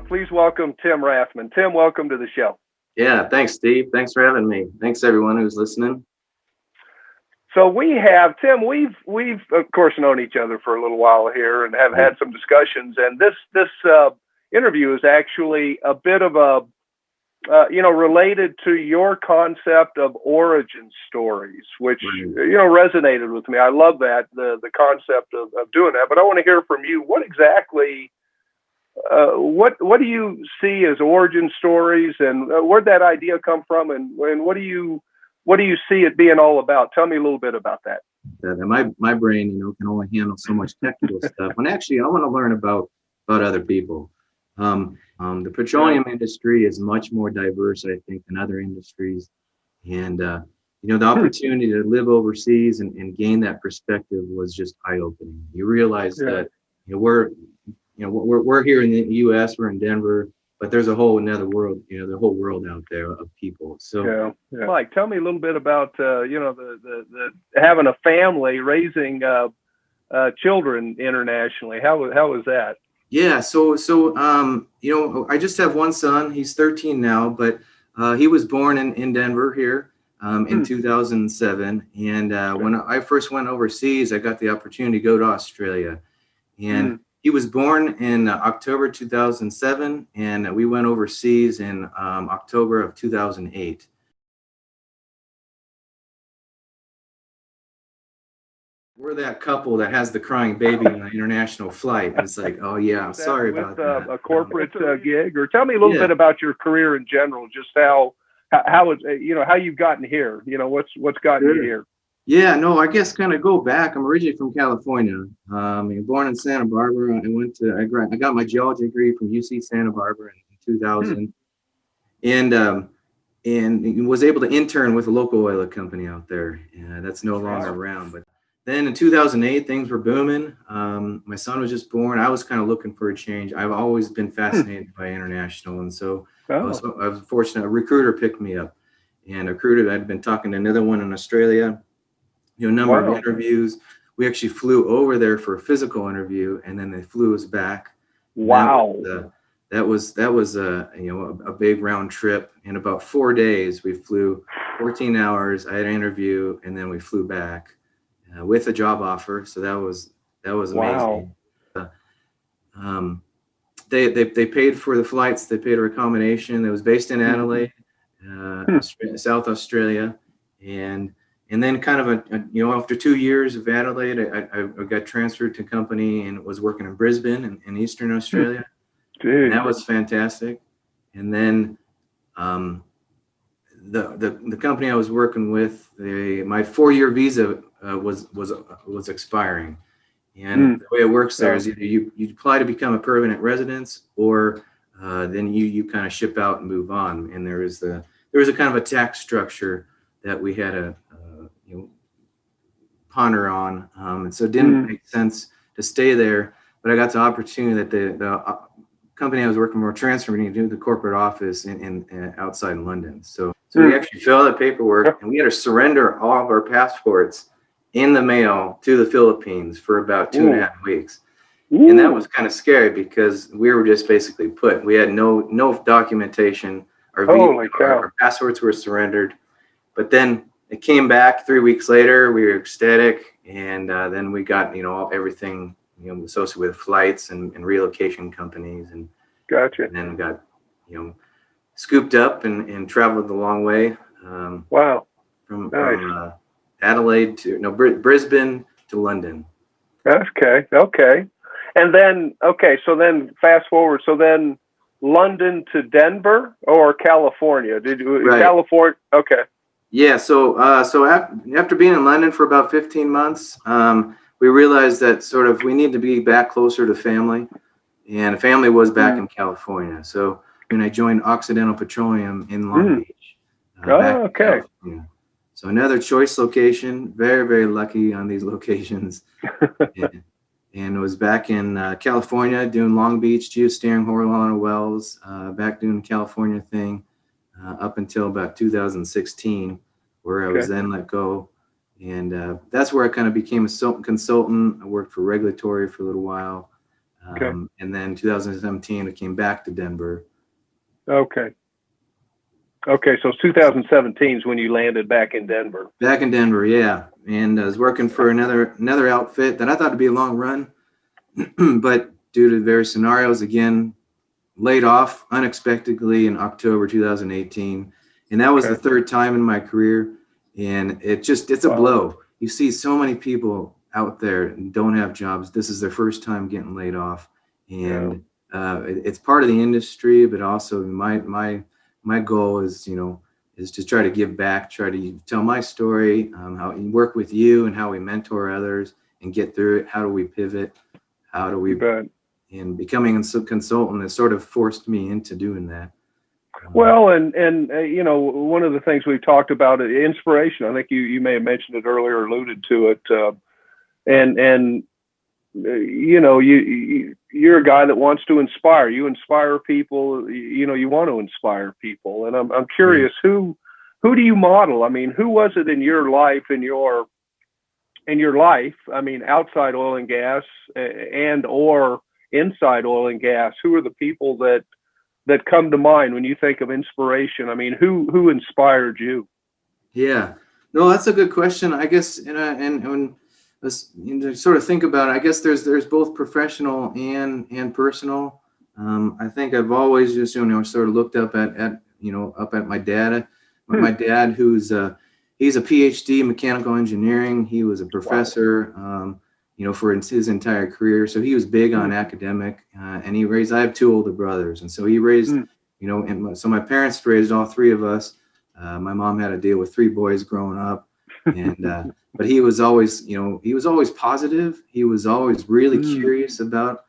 please welcome Tim Rathmann. Tim, welcome to the show. Yeah, thanks, Steve. Thanks for having me. Thanks everyone who's listening. So we have Tim. We've of course known each other for a little while here and have had some discussions. And this interview is actually a bit of a related to your concept of origin stories, which resonated with me. I love that the concept of doing that. But I want to hear from you. What exactly? What do you see as origin stories, and where'd that idea come from, and what do you see it being all about? Tell me a little bit about that. My brain, can only handle so much technical stuff. When actually, I want to learn about other people. The petroleum industry is much more diverse, I think, than other industries, and the opportunity to live overseas and gain that perspective was just eye-opening. You realize that we're here in the U.S., we're in Denver, but there's a whole another world, the whole world out there of people. So, Mike, tell me a little bit about the having a family, raising children internationally. How was that? Yeah, so I just have one son. He's 13 now, but he was born in Denver here in 2007. And when I first went overseas, I got the opportunity to go to Australia. And he was born in October 2007, and we went overseas in October of 2008. We're that couple that has the crying baby on an international flight. It's like, oh yeah, I'm sorry about that. A corporate gig, or tell me a little bit about your career in general, just how it's how you've gotten here. What's gotten you here. Yeah, no, I guess kind of go back. I'm originally from California. Born in Santa Barbara. I got my geology degree from UC Santa Barbara in 2000, and was able to intern with a local oil company out there. That's no longer around. But then in 2008, things were booming. My son was just born. I was kind of looking for a change. I've always been fascinated by international, and so I was fortunate. A recruiter picked me up, and a recruiter I'd been talking to another one in Australia. A number of interviews. We actually flew over there for a physical interview, and then they flew us back. Wow. That was a big round trip. In about 4 days, we flew 14 hours. I had an interview, and then we flew back with a job offer. So that was amazing. Wow. They paid for the flights. They paid our accommodation. It was based in Adelaide, South Australia, and then kind of after 2 years of Adelaide, I got transferred to a company and was working in Brisbane in Eastern Australia. And that was fantastic. And then the company I was working with, my 4-year visa was expiring. And the way it works there is either you apply to become a permanent resident, or then you kind of ship out and move on. And there was a kind of a tax structure that we had to ponder on, and so it didn't make sense to stay there. But I got the opportunity that the company I was working for transferred me to the corporate office in outside London. So we actually filled out the paperwork, and we had to surrender all of our passports in the mail to the Philippines for about 2.5 weeks. And that was kind of scary because we were just basically put. We had no documentation. Our passports were surrendered, but then it came back 3 weeks later. We were ecstatic, and then we got everything associated with flights and relocation companies, and gotcha. And then got scooped up and traveled the long way. From Adelaide to Brisbane to London. Okay. And then so then fast forward. So then London to Denver or California? California? Okay. Yeah, so after being in London for about 15 months, we realized that we need to be back closer to family, and family was back in California. So I joined Occidental Petroleum in Long Beach. Okay. So another choice location, very, very lucky on these locations, and was back in California doing Long Beach geosteering horizontal wells, back doing the California thing. Up until about 2016, where I was then let go. And that's where I kind of became a consultant. I worked for regulatory for a little while. Okay. And then 2017, I came back to Denver. Okay. Okay. So 2017 is when you landed back in Denver. Back in Denver, yeah. And I was working for another outfit that I thought would be a long run, but due to various scenarios, again, laid off unexpectedly in October 2018. And that was the Okay. third time in my career. And it's a Wow. blow. You see so many people out there don't have jobs. This is their first time getting laid off. Yeah. And it's part of the industry, but also my goal is, is to try to give back, try to tell my story, how we work with you and how we mentor others and get through it. How do we pivot? How do You we, bet. and becoming a consultant has sort of forced me into doing that. Well, and one of the things we've talked about inspiration. I think you may have mentioned it earlier, or alluded to it, and you're a guy that wants to inspire. You inspire people. You want to inspire people, and I'm curious who do you model? I mean, who was it in your life, I mean, outside oil and gas and or inside oil and gas? Who are the people that come to mind when you think of inspiration? I mean, who inspired you? Yeah, no, that's a good question. I guess, and let's sort of think about it. I guess there's both professional and personal. I think I've always just sort of looked up at up at my dad. My dad, he's a PhD mechanical engineering. He was a professor, for his entire career. So he was big on academic, and I have two older brothers, and so he raised, and so my parents raised all three of us. My mom had to deal with three boys growing up, and but he was always, positive. He was always really curious about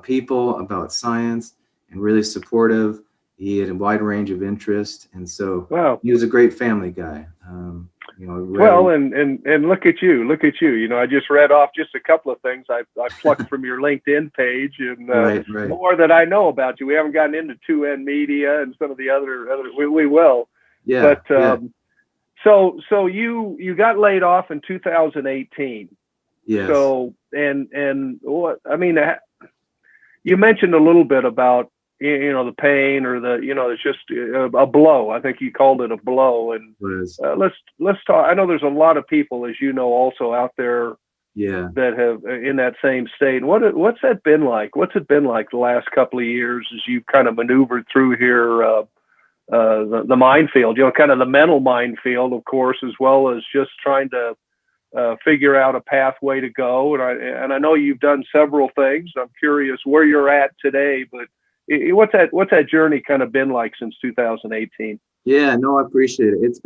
people, about science, and really supportive. He had a wide range of interest, and so Wow. he was a great family guy. Really. Well, and look at you, look at you. I just read off just a couple of things I plucked from your LinkedIn page, and right. more that I know about you. We haven't gotten into 2N Media and some of the other we will. Yeah. But so you got laid off in 2018. Yes. So and what I mean, you mentioned a little bit about the pain, or it's just a blow. I think you called it a blow. And let's talk. I know there's a lot of people, as you know, also out there, that have in that same state. What's that been like? What's it been like the last couple of years as you've kind of maneuvered through here, the minefield, kind of the mental minefield, of course, as well as just trying to figure out a pathway to go. And I know you've done several things. I'm curious where you're at today, but what's that journey kind of been like since 2018? Yeah, no, I appreciate it. It's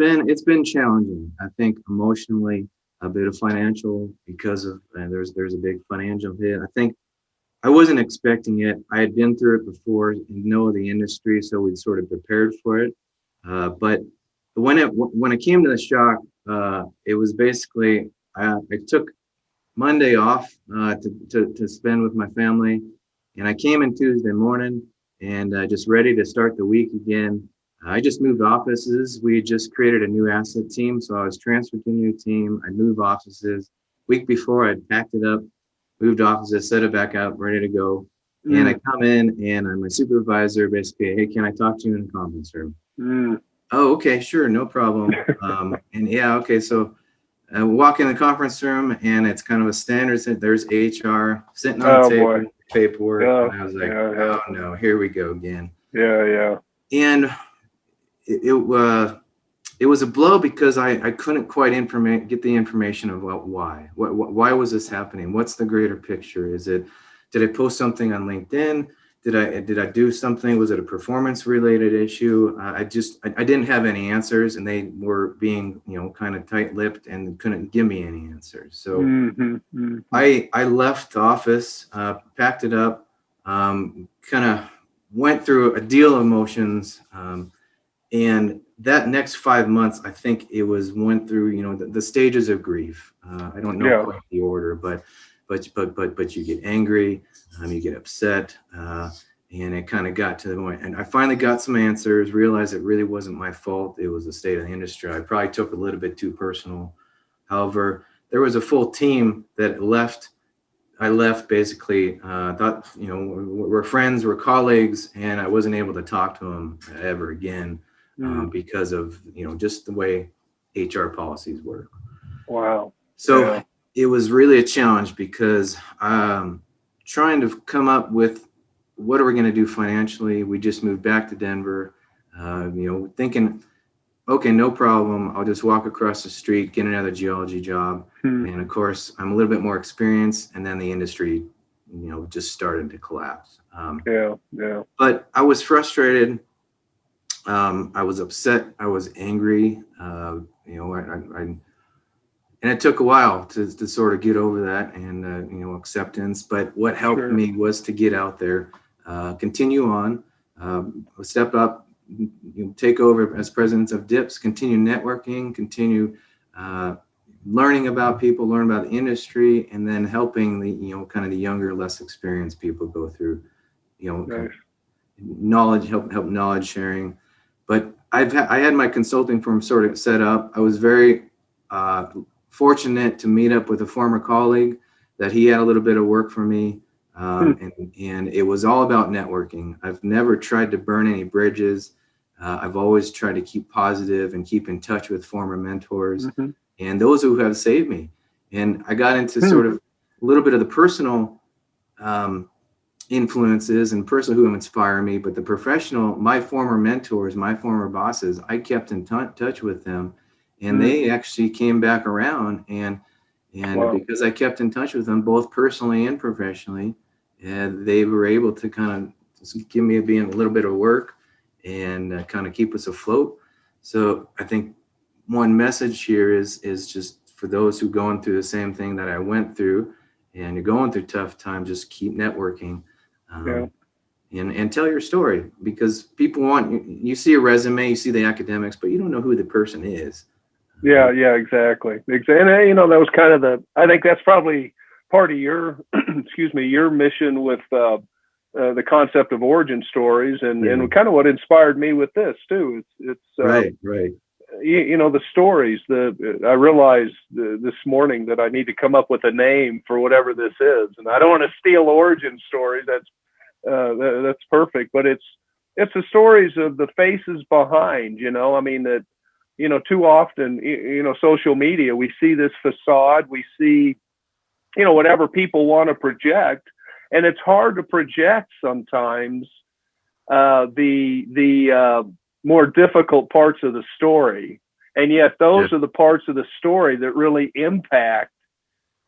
been challenging. I think emotionally, a bit of financial, because of there's a big financial hit. I think I wasn't expecting it. I had been through it before and know the industry, so we'd sort of prepared for it. But when it came to the shock, it was basically I took Monday off to spend with my family, and I came in Tuesday morning and just ready to start the week again. I just moved offices. We just created a new asset team, so I was transferred to a new team. I moved offices. Week before, I packed it up, moved offices, set it back up, ready to go. And I come in, and my supervisor basically, hey, can I talk to you in a conference room? Oh, okay, sure, no problem. And yeah, okay, so I walk in the conference room, and it's kind of a standard. There's HR sitting on the table, paperwork, and I was like, oh no, here we go again. Yeah. And it was a blow because I couldn't quite get the information about why. Why was this happening? What's the greater picture? Did I post something on LinkedIn? Did I do something? Was it a performance related issue? I didn't have any answers, and they were being kind of tight-lipped and couldn't give me any answers. So I left the office, packed it up, kind of went through a deal of emotions, and that next 5 months, I think it went through the stages of grief. I don't know quite the order, but you get angry, you get upset, and it kind of got to the point. And I finally got some answers, realized it really wasn't my fault. It was the state of the industry. I probably took a little bit too personal. However, there was a full team that left I left basically, thought, we're friends, we're colleagues, and I wasn't able to talk to him ever again because of, just the way HR policies work. Wow. So it was really a challenge because trying to come up with what are we going to do financially. We just moved back to Denver, thinking, okay, no problem. I'll just walk across the street, get another geology job. And of course, I'm a little bit more experienced, and then the industry, just started to collapse. But I was frustrated. I was upset. I was angry. And it took a while to sort of get over that and, acceptance. But what helped me was to get out there, continue on, step up, take over as presidents of DIPS, continue networking, continue learning about people, learn about the industry, and then helping the, kind of the younger, less experienced people go through, kind of knowledge, help knowledge sharing. But I had my consulting firm sort of set up. I was very fortunate to meet up with a former colleague that he had a little bit of work for me. And it was all about networking. I've never tried to burn any bridges. I've always tried to keep positive and keep in touch with former mentors and those who have saved me. And I got into sort of a little bit of the personal influences and person who inspire me, but the professional, my former mentors, my former bosses, I kept in touch with them, and they actually came back around, and because I kept in touch with them both personally and professionally, and they were able to kind of give me a little bit of work and kind of keep us afloat. So I think one message here is just for those who are going through the same thing that I went through, and you're going through tough times, just keep networking. And tell your story, because people want, you see a resume, you see the academics, but you don't know who the person is. Yeah, exactly. And that was kind of I think that's probably part of your, your mission with the concept of origin stories, and kind of what inspired me with this too. It's right. The stories. I realized this morning that I need to come up with a name for whatever this is, and I don't want to steal origin stories. That's perfect, but it's the stories of the faces behind. I mean that. Too often, social media, we see this facade, we see, whatever people want to project, and it's hard to project sometimes the more difficult parts of the story, and yet those are the parts of the story that really impact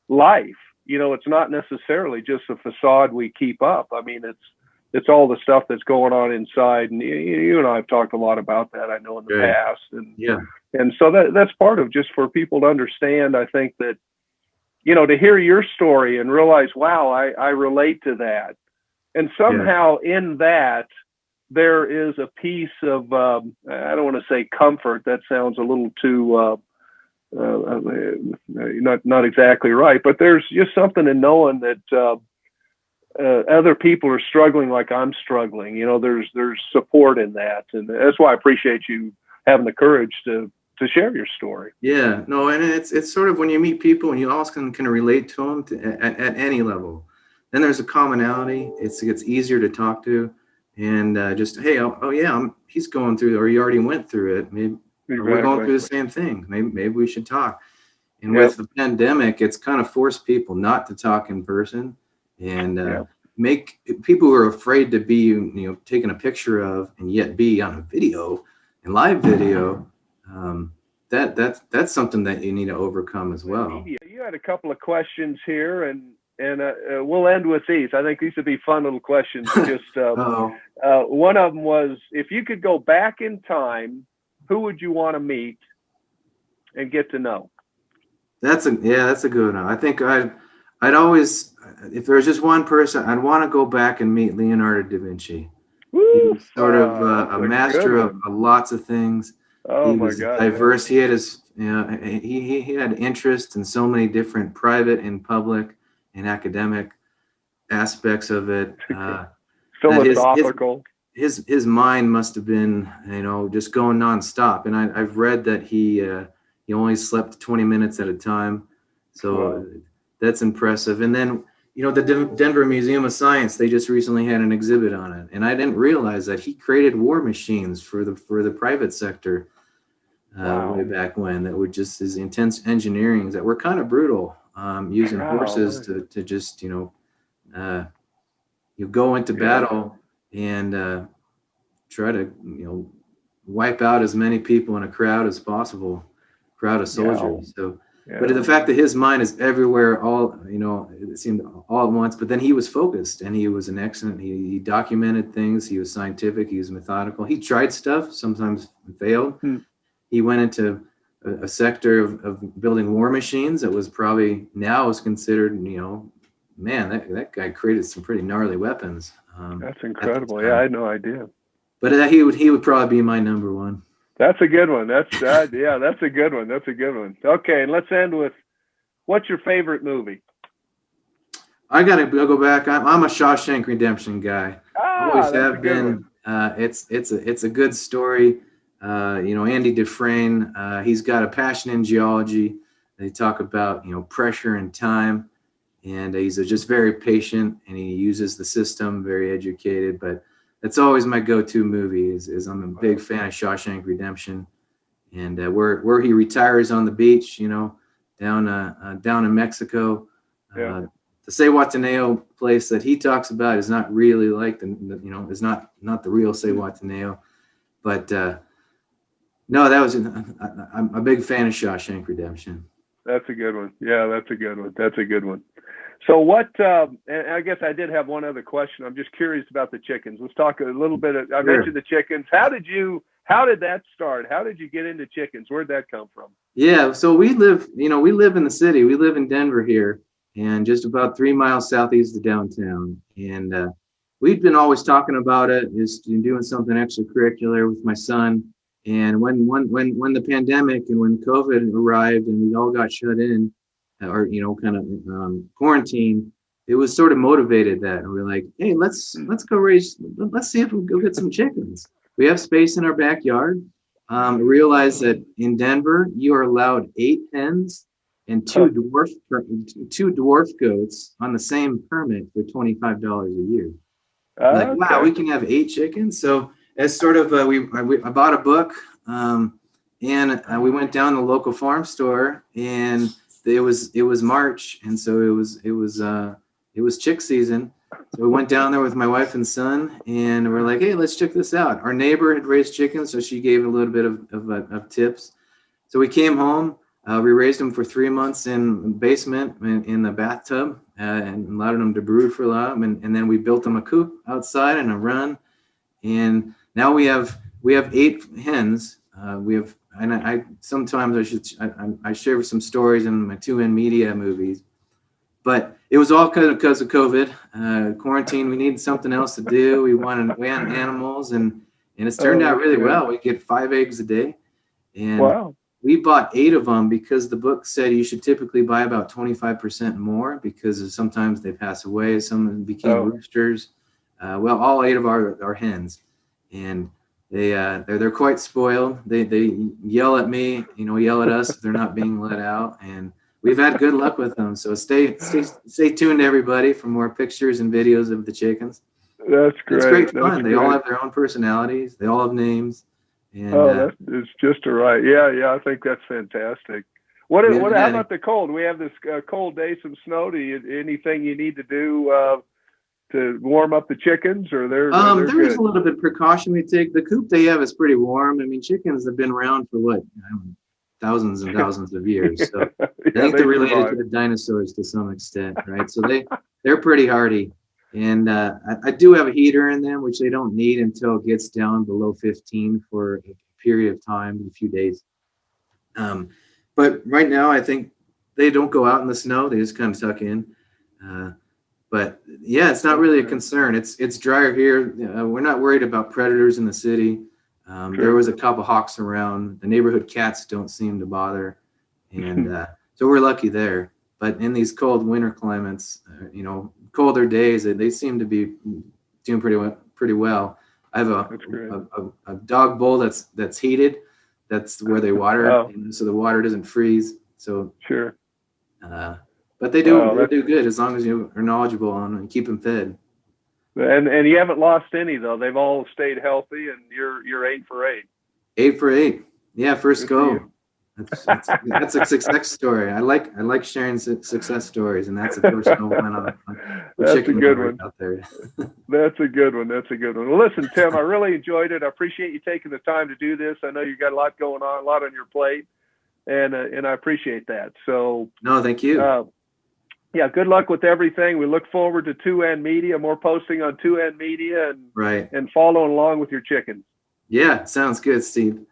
life. It's not necessarily just the facade we keep up. I mean, it's all the stuff that's going on inside, and you and I have talked a lot about that, I know, in the past, and so that's part of, just for people to understand. I think that to hear your story and realize, wow, I relate to that, and somehow in that there is a piece of I don't want to say comfort. That sounds a little too not exactly right, but there's just something in knowing that. Other people are struggling like I'm struggling. There's support in that, and that's why I appreciate you having the courage to share your story. Yeah, no, and it's sort of when you meet people and you all can relate to them at any level, then there's a commonality. It gets easier to talk to, and just, hey, he's going through, or he already went through it. Maybe we're going through the same thing. Maybe we should talk. And with the pandemic, it's kind of forced people not to talk in person. And make people who are afraid to be, taken a picture of and yet be on a video and live video. That's something that you need to overcome as well. You had a couple of questions here, and we'll end with these. I think these would be fun little questions. Just one of them was, if you could go back in time, who would you want to meet and get to know? That's a good one. I think I'd always, if there was just one person, I'd want to go back and meet Leonardo da Vinci. Woo! He was sort of a master of lots of things. Oh, he was diverse. He had his, he had interest in so many different private and public and academic aspects of it. Philosophical. His mind must have been, just going nonstop. And I've read that he only slept 20 minutes at a time. So that's impressive. And then, the Denver Museum of Science, they just recently had an exhibit on it, and I didn't realize that he created war machines for the private sector way back when, that were just as intense engineering that were kind of brutal, using horses to just you go into battle and try to wipe out as many people in a crowd as possible, crowd of soldiers. So. But the fact that his mind is everywhere, it seemed all at once. But then he was focused, and he was an excellent. He documented things. He was scientific. He was methodical. He tried stuff, sometimes failed. He went into a sector of building war machines that was probably now is considered, man, that guy created some pretty gnarly weapons. That's incredible. Yeah, I had no idea. But he would probably be my number one. That's a good one. That's a good one. That's a good one. Okay, and let's end with, what's your favorite movie? I gotta go back. I'm a Shawshank Redemption guy. Always have been. It's a good story. Andy Dufresne. He's got a passion in geology. They talk about pressure and time, and he's just very patient, and he uses the system, very educated. But that's always my go-to movie. Is I'm a big fan of Shawshank Redemption, and where he retires on the beach, down in Mexico. The Zihuatanejo place that he talks about is not really like is not the real Zihuatanejo, but no, I'm a big fan of Shawshank Redemption. That's a good one. Yeah, that's a good one. That's a good one. So what, and I guess I did have one other question. I'm just curious about the chickens. Let's talk a little bit. I mentioned the chickens. How did that start? How did you get into chickens? Where'd that come from? Yeah, so we live in the city. We live in Denver here, and just about 3 miles southeast of downtown. And we've been always talking about it, just doing something extracurricular with my son. And when the pandemic and when COVID arrived and we all got shut in, or kind of quarantine, it was sort of motivated that, and we're like, hey, let's see if we can go get some chickens. We have space in our backyard. Realize that in Denver you are allowed 8 hens and two dwarf goats on the same permit for $25 a year. Like, wow, we can have 8 chickens. So as sort of I bought a book, and we went down to the local farm store, and it was March, and so it was chick season. So we went down there with my wife and son, and we're like, hey, let's check this out. Our neighbor had raised chickens, so she gave a little bit of tips. So we came home. We raised them for 3 months in the basement, in the bathtub, and allowed them to brood for a while. And then we built them a coop outside and a run. And now we have 8 hens. I share some stories in my 2N Media movies, but it was all because of COVID, quarantine. We needed something else to do. We wanted animals, and it's turned out really well. We get 5 eggs a day, and we bought 8 of them because the book said you should typically buy about 25% more, because sometimes they pass away. Some became roosters. All 8 of our hens, and they're quite spoiled. They yell at me, yell at us if they're not being let out, and we've had good luck with them. So stay tuned, everybody, for more pictures and videos of the chickens. That's great. It's great fun. They all have their own personalities. They all have names. And, that's just right. Yeah. I think that's fantastic. How about the cold? We have this cold day, some snow. Anything you need to do to warm up the chickens, or there is a little bit of precaution we take. The coop they have is pretty warm. I mean, chickens have been around for thousands and thousands of years. So I think they're related to the dinosaurs to some extent, right? So they're pretty hardy. And I do have a heater in them, which they don't need until it gets down below 15 for a period of time, a few days. But right now, I think they don't go out in the snow. They just kind of tuck in. But yeah, it's not really a concern. It's drier here. We're not worried about predators in the city. There was a couple hawks around. The neighborhood cats don't seem to bother, and so we're lucky there. But in these cold winter climates, colder days, they seem to be doing pretty well. I have a dog bowl that's heated. That's where they water, so the water doesn't freeze. So sure. But But they do good as long as you are knowledgeable on them and keep them fed. And you haven't lost any though. They've all stayed healthy, and you're 8 for 8. 8 for 8. Yeah, first go. That's a success story. I like sharing success stories, and that's a personal one on That's a good one out there. That's a good one. Well, listen, Tim, I really enjoyed it. I appreciate you taking the time to do this. I know you've got a lot going on, a lot on your plate, and I appreciate that. So no, thank you. Yeah, good luck with everything. We look forward to 2N Media, more posting on 2N Media, and right, and following along with your chickens. Yeah, sounds good, Steve.